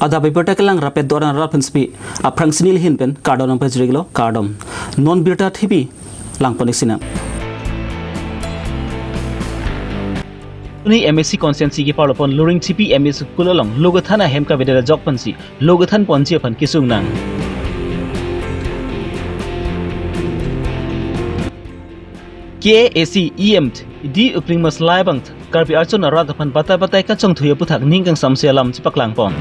Ada Abirta kelang rapet doran rapenspi a prangsinil hinpen cardon pejriglo cardom non birta thibi lang ponisina Uni MSc consensi ki parlopon luring TP MS kulolong logothana hemka vedera jokpansi logothan ponchi phan kisung nang KAC EMT di upring mas laibang Karbi Archon arat phan batai ka chong thuya puthak ningkang samse alam chipaklang pon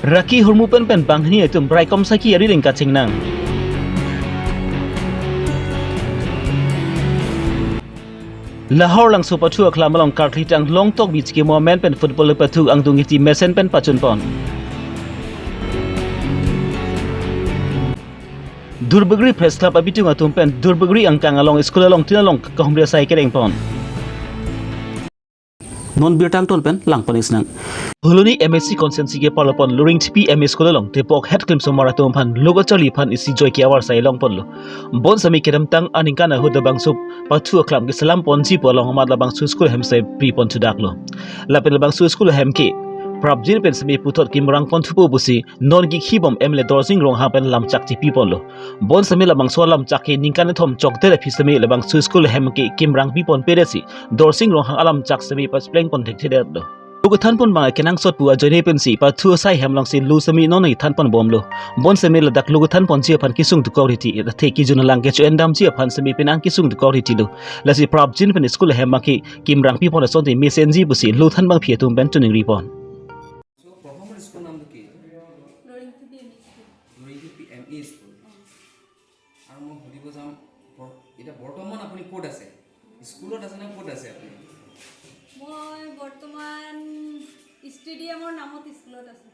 Raki hurmu pen banghni etum braikom saki ari ring kaching nang Lahore lang so patu aklam long kartli tang long tok beach ke moment pen football patu ang dungiti mesen pen pachun pon Durbagri press club abitung atum pen Durbagri ang kang along school along tinalong kahumria sai kereng pon non birtang ton pen lang ponis nang Huluni MSc consensi ke palopon luring TP MS kulolong tepok head claim so marathon phan logo chali phan isi joy ki awar sai long ponlo bon sami kedam tang aningkana hu dabang sup patu aklam ke salam ponji polong mat labang su school hem sai pre pon tu daklo lapel labang su school hem ke Prabjin pen sami putot kimrang pon thupu busi non gi khibom emle dorsing rong ha pen lam chak ti people lo bon sami labang so lam chak ke ningkan thom chok tere phi sami labang su school hem ke kimrang pi pon peresi dorsing rong hang alam chak sami pas pleng pon thek thede lo Lugatan pon mga kenang sot buwa joy pen si pa thu sai hem long sin lu sami no nei than pon bom lo bon sami ladak lugatan pon chi phan kisung tu quality da the ki jun lang ke chu endam chi phan sami penang kisung tu quality lo lasi Prabjin pen school hem ma ki kimrang pi pon son ti mesenji busi lu than bang phi tum ben tuning ri pon এটা বর্তমান আপনি code আছে স্কুলত আছে না code আছে আপনি মই বর্তমান স্টেডিয়ামৰ নামত স্কুলত আছে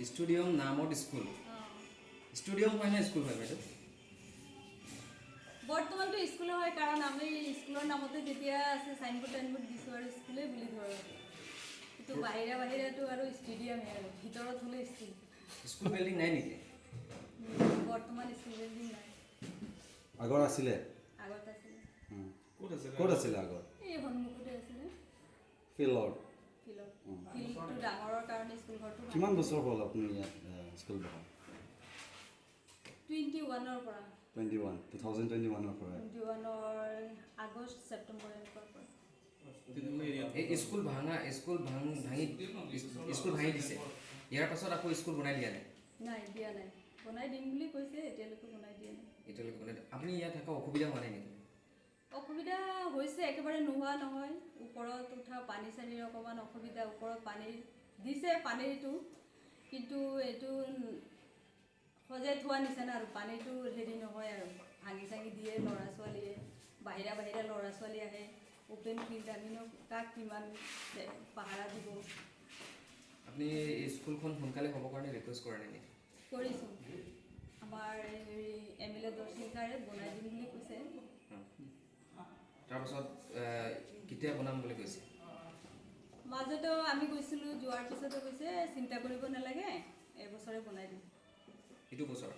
স্টেডিয়াম নামত স্কুল স্টেডিয়াম হয় না স্কুল হয় বাইদেউ বর্তমানটো স্কুল হয় কাৰণ আমি স্কুলৰ নামতে যেতিয়া আছে সাইনবোৰ্ড দিছো আৰু স্কুলে বুলি ধৰো কিন্তু বাহিৰাটো আৰু ষ্টেডিয়ামে আৰু ভিতৰত হলে স্কুল বিল্ডিং নাই নেকি বৰ্তমান স্কুল বিল্ডিং নাই আগৰ আছিলে আগত আছিল ক'ত আছিলে আগৰ এই হনমুখতে আছিল ফিল্ডটো ডাঙৰৰ কাৰণে স্কুল ঘৰটো কিমান বছৰ হ'ল আপুনি ইয়াত স্কুল পঢ়া 21 ৰ পৰা 2021 ৰ পৰা 21 ৰ আগষ্ট ছেপ্টেম্বৰ এনেকুৱা পৰা এই স্কুল ভাঙি দিছে ইয়াৰ পাছত আকৌ স্কুল বনাই দিয়া নাই দিয়া নাই বনাই দিম বুলি কৈছে এতিয়ালৈকে বনাই দিয়া নাই আপুনি ইয়াত থকা অসুবিধা হোৱা নাই নেকি অসুবিধা হৈছে একেবাৰে নোহোৱা নহয় ওপৰত উঠা পানী চানীৰ অকমান অসুবিধা ওপৰত পানী দিছে পানীটো কিন্তু এইটো সজাই থোৱা নিচিনা আৰু পানীটো হেৰি নহয় আৰু ভাঙি চাঙি দিয়ে ল'ৰা ছোৱালীয়ে বাহিৰা ল'ৰা ছোৱালী আহে ওপেন ফিল্ড আমি কাক কিমান পাহাৰা দিব আপুনি স্কুলখন সোনকালে হ'ব কাৰণে ৰিকুৱেষ্ট কৰা নাই কৰিছোঁ আমাৰ MLA দৰ্শিকাৰে বনাই দিম বুলি কৈছে তাৰপাছত কেতিয়া বনাম বুলি কৈছে মাজতে আমি গৈছিলোঁ যোৱাৰ পিছতে কৈছে চিন্তা কৰিব নালাগে এবছৰে বনাই দিম এইটো বছৰ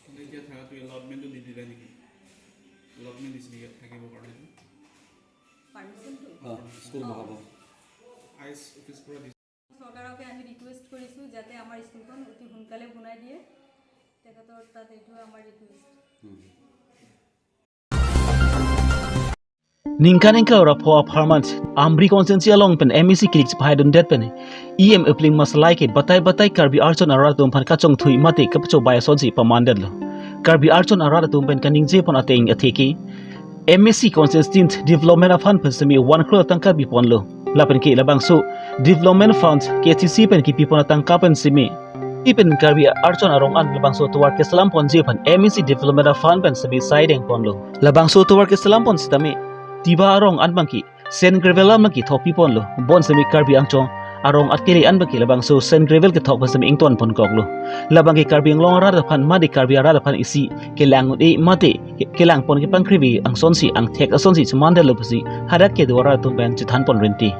কিন্তু এতিয়া থাকাটো এলটমেণ্টটো দি দিলে নেকি এলটমেণ্ট দিছিলে ইয়াত থাকিব কাৰণে পাৰ্মিশ্যনটো স্কুল বহাব আইচ অফিচ পৰা চৰকাৰকে আমি ৰিকুৱেষ্ট কৰিছোঁ যাতে আমাৰ স্কুলখন অতি সোনকালে বনাই দিয়ে তেখেতৰ তাত এইটো আমাৰ request Ningka ora po apartment Amri consensi along pen MEC clicks bhaidun det pen EM upling mas like batai Karbi Archon aratum phan kachong thui mate kapcho baya sonsi pamandel lo Karbi Archon aratum pen kaning je pon ateng atheki MSc consistent development fund pesemi 1 crore tangka bi pon lo lapen ke labang so development fund KTC pen ki pipon tangka pen simi Ipen Karbi Archon arong an labang so tuwar ke salam pon je phan MEC development fund pen semi sideng pon lo labang so tuwar ke salam pon sitame tiba arong an bangki sen gravel amaki thopi pon lo bon semi Karbi angchong arong atkeli an baki labang so sen gravel ke thok basami ington pon koklo labang ke Karbi anglong ara da phan madi Karbi ara da phan isi ke lang e mate ke lang pon ke pangkribi ang sonsi ang thek asonsi chmande lo basi hadat ke dwara tum ben chithan pon renti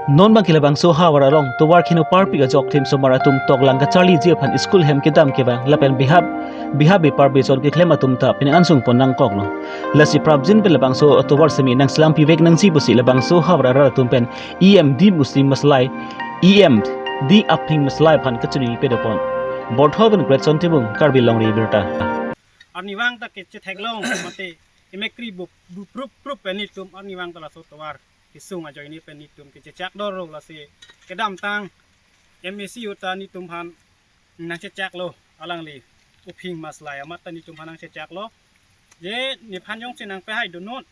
non bang kilabang so hawara long to war khino parpi ga jok thim so maratum tok lang ka charlie je phan school hem ke dam ke bang lapen bihab be parbi chon ke klema tum ta pin ansung pon nang kok lo lasi prabjin pe labang so to war semi nang slam pi vek nang si busi labang so hawara ra tum pen em di muslim maslai em di aping maslai phan ka chuni pe dopon borthoben great son tibung Karbi Longri Abirta Arniwang ta ke chetheglong mate imekri bu prup penitum arniwang ta la so tawar kisung ajo ini penitum ke chechak doro la se kedam tang MSC uta ni tum han nang chechak lo alang li uping maslai amat ta ni tum han nang chechak lo ye ni phan yong sinang pe hai donot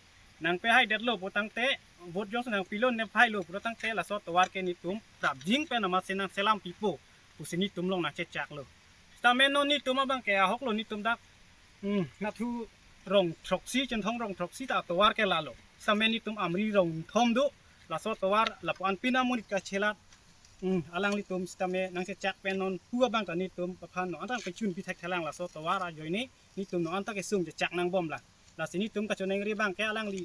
nang pe hai det lo potang te bot yong sinang pilon ne phai lo potang te la so tawar ke ni tum prap jing pe nama sinang selam pipo usini tum long nang chechak lo stamen no ni tum abang ke ahok lo ni tum dak na thu rong troxy chen thong rong troxy ta tawar ke lalo sameni tum amri rong thom do la so tawar la pan pina munit ka chelat alang li tum stame nang se chak penon huwa bang ka ni tum phan no antang pe chun pi thak thalang la so tawar a joini ni tum no anta ke sum je chak nang bom la sini tum ka choneng ri bang ke alang li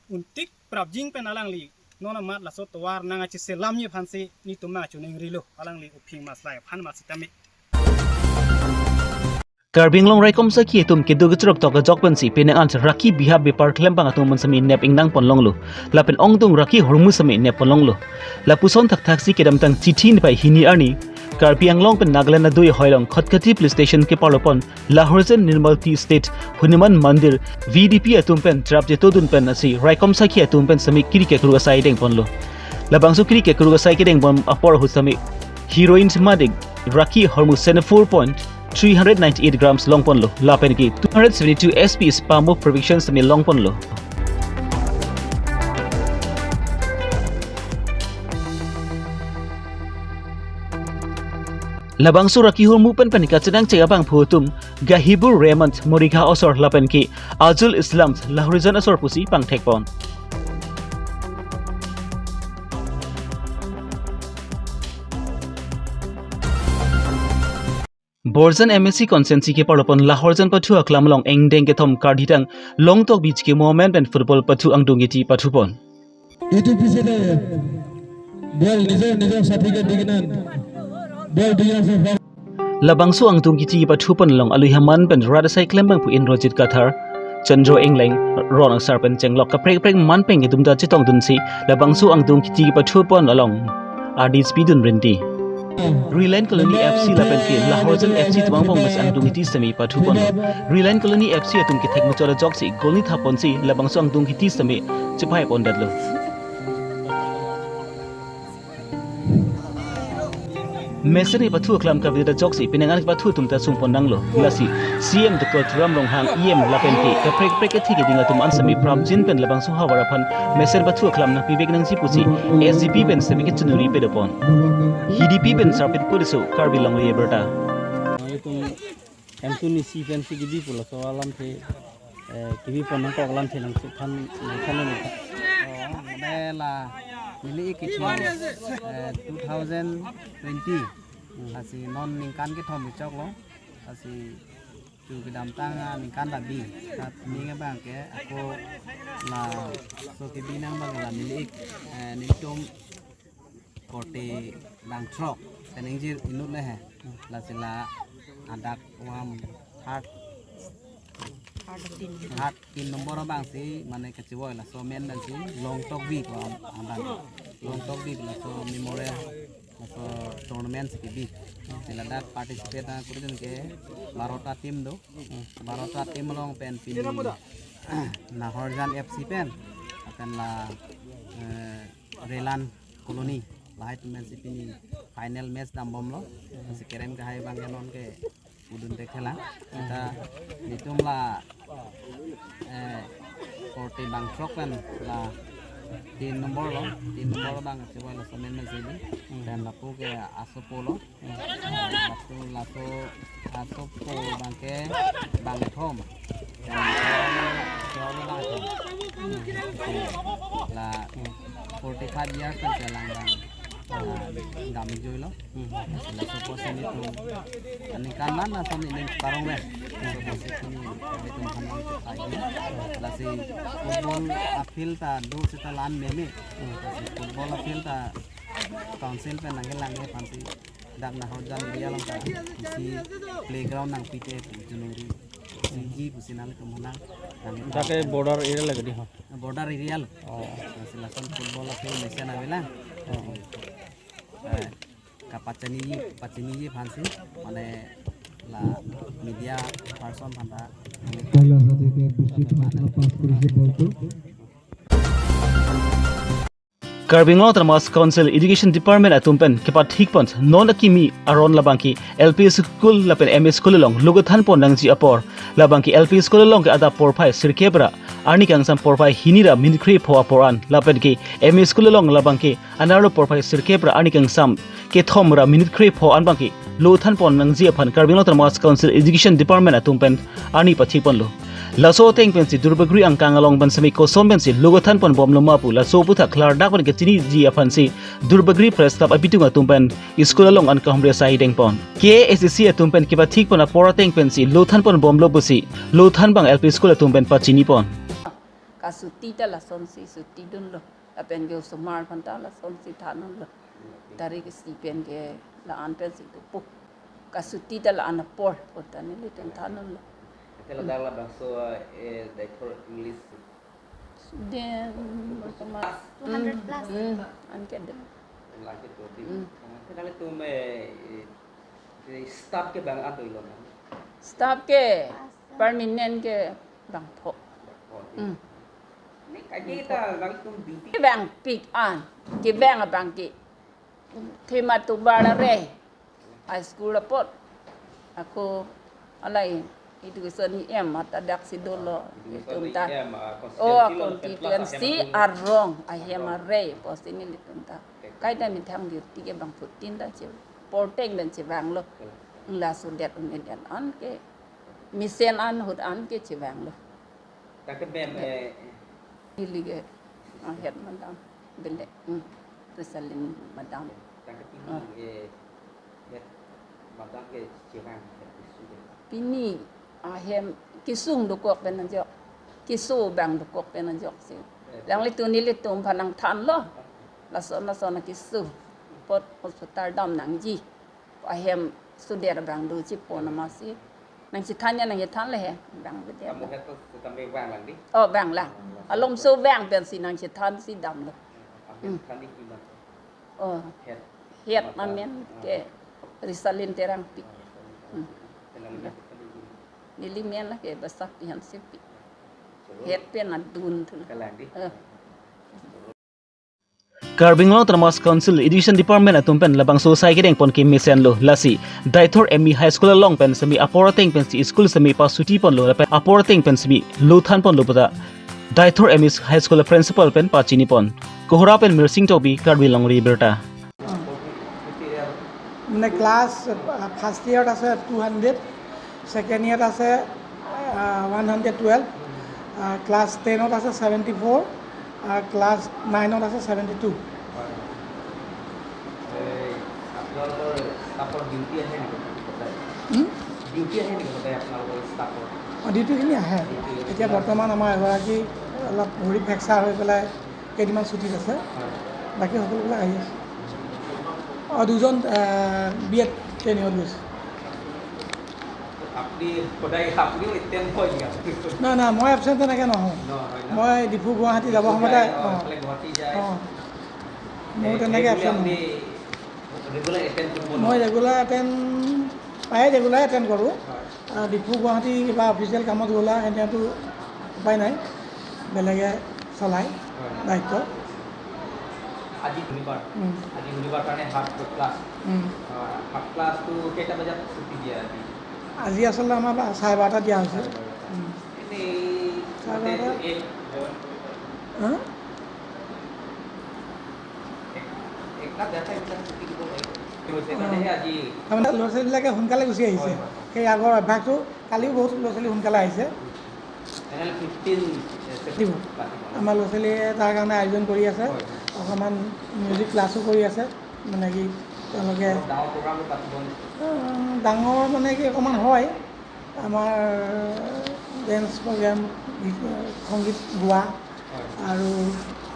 untik prap jing pen alang li nona mat la so tawar nang a chi selam ni phan se ni tum ma choneng ri lo alang li uping maslai phan ma sitame Karbing long rai kom sa ki tum ke dug trok tok jok pen si pe ne answer raki biha be par klem bang atum sami nep ing nang pon long lu la pen ong tung raki hormu sami nep pon long lu la puson thak si kedam tang chithi ni pai hini arni Karbi ang long pen Nagaland na dui hoilong khotkati police station ke palopon Lahorzen Nirmal Tea State Hunuman Mandir VDP atum pen trap je todun pen asi rai kom sa ki atum pen sami kiri ke kru asai deng pon lu la bang su kiri ke kru asai ke deng bom apor hu sami heroin smadig raki hormu 398 grams long pon lo la pen ki 272 SP spam provision sami long pon lo labang suraki hurmu pen panika chedang chega bang phutum gahibur Raymond morika osor lapen ki Azul Islam Lahrizan osor pusi pang thekpon Borjan MSC consensi ke palopon Lahorjan pathu aklam long engdeng ke thom kardhitang long tok beach ke moment and football pathu angdungiti pathupon itu bisa deh bol nizo certificate diginan bol diginan labangsu angdungiti pathupon long aluhaman pen radasai klembang pu inrojit kathar Chandro Engleng Ron Sarpen Chenglok ka prek man peng idumda chitong dunsi labangsu angdungiti pathupon along ardis bidun rendi Reliant Colony FC lapen ke Lahorjan FC tumang bong mas angdungiti sami pathupon Reliant Colony FC atum ke thek muchora joksi golni thapon si labangsu angdungiti sami chipai pon dadlo Meseni pathu aklam ka vida joksi pinangan pathu tumta sumpon nanglo lasi CM Dr. Thuram Ronghang EM lapen ke ka prek thi ke dinga tum ansami pramjin pen labang su hawara phan mesen pathu aklam na pibek nang si pusi SGP pen semi ke chunuri pe dopon HDP pen sarpit pulisu Karbi Longri Abirta Itu Antuni si pen si gidi pula so alam the kibi pon nang ko alam the nang khan Bela nili kitchen 2020 asi non ningkan ke thom chok lo asi chu ke dam tang ningkan da bi ta ni nge bang ke ako la so ke bi nang bang la nili ni tom kote dang trok teneng jir inut le he la sila adak wam hat in nomor bang si mana kecewa lah so men dan si long talk big lah andan long talk big lah so memorial so tournament si big sila dak participate na kurang ke barota tim long pen pin Lahorjan FC pen akan lah Relan Colony lahai temen si pin final match dambom lo si kerem ke hai bang non ke udun te khela kita nitum la korte bang trok kan la 3 nomor bang sewa la semen mesini dan lapu ke asopolo asopo bang ke bang thom la 45 years kan jalan bang dami joy lo la sopo sini tu ani kanan na sami ning parong le sopo sini itu kanan ai la si football apil ta do sita lan meme football apil ta council pe nangge langge fansi dak na hojan dia lang ta isi playground nang pite junuri ji pusinal kemenang তাকে border area লাগে দি border area lo silakan football ke Malaysia na bela kapaceni ji fansi mane la media person phanda Kalau satu ke bisik masalah pas kursi boltu. Karbi Longri Council Education Department atumpen kepat hikpon non akimi aron labangki LP school lapen MS school long lugothan pon nangji apor labangki LP school long ke ada porpai sirkebra ani kangsam porpai hinira minkri pho aporan lapen ki MS school long labangki anaro porpai sirkebra ani kangsam ke thomra minkri pho anbangki lothan pon nangji aphan Karbi Longri Council Education Department atumpen ani pathipon lo laso teng pensi durbagri angkang along ban sami ko som pensi lugothan pon bom loma pu laso putha khlar dak ban ke chini ji afansi durbagri press club abitunga tumpen school along an kahmre sai deng pon KSC atumpen kiba thik pon apora teng pensi lothan pon bom lobusi lothan bang LP school atumpen pa chini pon kasuti ta la sonsi suti dun lo apen ge sumar phanta la sonsi thanon lo dari ke si pen ge la an pen si pu kasuti ta la an por potani le ten thanon lo kalau dak la bangso they for English then 200 plus an ke de lagi tu kalau tu me staff ke bang atoi lo staff ke permanent ke bang tho ni kaji ta bang tu beauty ke bang pick an ke bang bang ke thema tu bara re high school pot aku alai education ni mata dak sidolo tunta oh constituency are wrong I am a ray posting ni tunta kai da mi tham gi ti ke bang putin da che porteng dan che bang lo la so det un den an ke misen an hud an ke che bang lo ta ke bem ni lige a het madam bele resalin madam ta ke pini madam ke chirang pini a hem kisung do kok ben jok kisu bang do kok ben jok si lang li tu ni li tum phanang than lo la so na kisu pot hospital dam nang ji a hem su der bang do chi pon ma si nang si than ya nang ye than le he bang be der kamu kata sampai wang lang di oh bang la alom so bang ben si nang si than si dam lo tadi gimana oh head het ma men ke risalin terang pi nili men la ke basak pian sepi het pen adun tu kalang di Karbi Longri Council Education Department atumpen labang society deng pon kim misen lo lasi Daithor ME High School long pen sami apora teng pen si school sami pa suti pon lo lapen apora teng pen sami lothan pon lo pada Daithor ME High School principal pen pa chini pon kohora pen mirsing tobi Karbi Longri Abirta মানে class first ইয়াৰত আছে 200 second ইয়াৰত আছে 112 class 10ত আছে 74 class 9ত আছে 72 আপোনালোকৰ ষ্টাফৰ duty আহে নেকি duty আহে নেকি আপোনালোকৰ ষ্টাফৰ ডিউটিখিনি আহে এতিয়া বৰ্তমান আমাৰ এগৰাকী অলপ ভৰি ফ্ৰেকচাৰ হৈ পেলাই কেইদিনমান ছুটীত আছে বাকী সকলোবিলাক আহি আছে দুজন BEd ট্ৰেইনিঙত গৈছে নাই মই এবচেণ্ট তেনেকৈ নহয় মই ডিফু গুৱাহাটী যাব সময়তে মোৰ তেনেকৈ এবচেণ্ট মই ৰেগুলাৰ প্ৰায়ে ৰেগুলাৰ এটেণ্ড কৰোঁ ডিফু গুৱাহাটী কিবা অফিচিয়েল কামত গ'লা এনেতো উপায় নাই বেলেগে চলায় দায়িত্ব আজি শনিবাৰ কাৰণে হাফ ক্লাছটো কেইটা বজাত ছুটি দিয়ে আজি আচলতে আমাৰ 12:30 দিয়া হৈছে তাৰমানে ল'ৰা ছোৱালীবিলাকে সোনকালে গুচি আহিছে সেই আগৰ অভ্যাসটো কালিও বহুত ল'ৰা ছোৱালী সোনকালে আহিছে আমাৰ ল'ৰা ছোৱালীয়ে তাৰ কাৰণে আয়োজন কৰি আছে অকণমান মিউজিক ক্লাছো কৰি আছে মানে কি তেওঁলোকে ডাঙৰ মানে কি অকণমান হয় আমাৰ ডেন্স প্ৰগ্ৰেম সংগীত গোৱা আৰু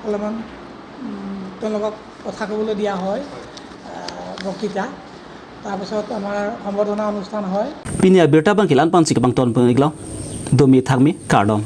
অলপমান তেওঁলোকক কথা ক'বলৈ দিয়া হয় বক্তৃতা তাৰপিছত আমাৰ সম্বৰ্ধনা অনুষ্ঠান হয় Pini Abirta bang kilan pan sik bang ton pengiglaw. Domi thangmi kardom.